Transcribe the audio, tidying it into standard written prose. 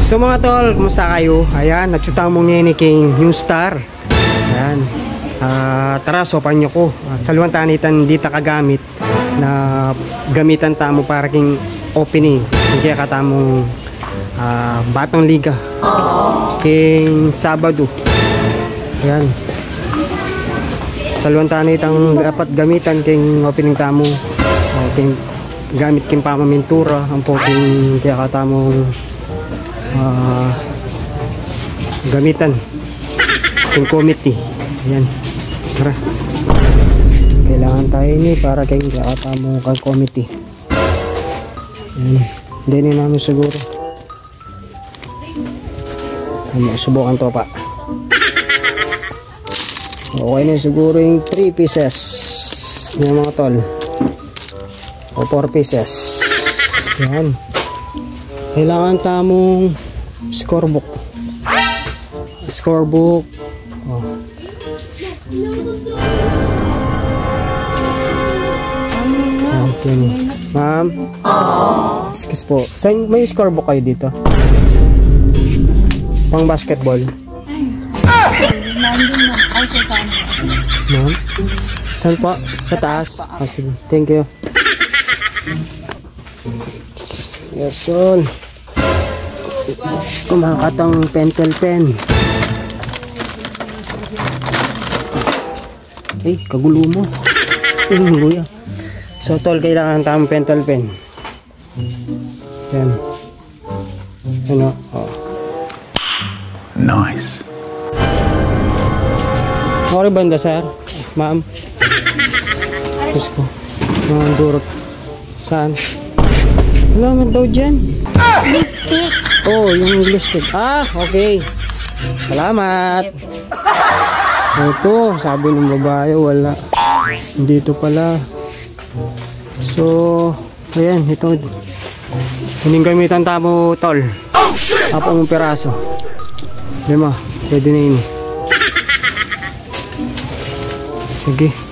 So mga tol, kumusta kayo? Ayan, natsuta mo ni King New Star. Ayan. Tara, sopan nyo ko. Saluan tanitan dita kagamit na gamitan tamo para king opening. Kaya katamong Batang Liga. King Sabado. Ayan. Saluan tanitang dapat gamitan king opening tamo. King gamit king pamamintura. Ang po king kaya katamong gamitan yung committee. Ayan, tara, kailangan tayo ni para kay ata mo kang committee. Ayan, hindi namin siguro subukan to pa. Okay na siguro yung 3 pieces yung mga tol o 4 pieces. Ayan, kailangan tamong scorebook. Oh. Okay. Ma'am. Excuse po. Saan may scorebook kayo dito? Pang basketball. Ma'am. Saan po? Sa taas. Oh, sige. Thank you. Yes, all. Kumakatang pentel pen. Eh, kagulo mo. Luya. So tol, kailangan tamang pentel pen. Yan. Ano? Oh. Nice. Okay banda sir? Ma'am? Diyos ko. Mga durot. Saan? Wala man daw dyan. Glue stick. Oh, yung glue stick. Ah, okay. Salamat. Ito, sabi ng babae, wala. Dito pala. So, ayan, ito. Hining gamitan tamo, tol. Apong piraso. Lima, pwede na yun. Sige.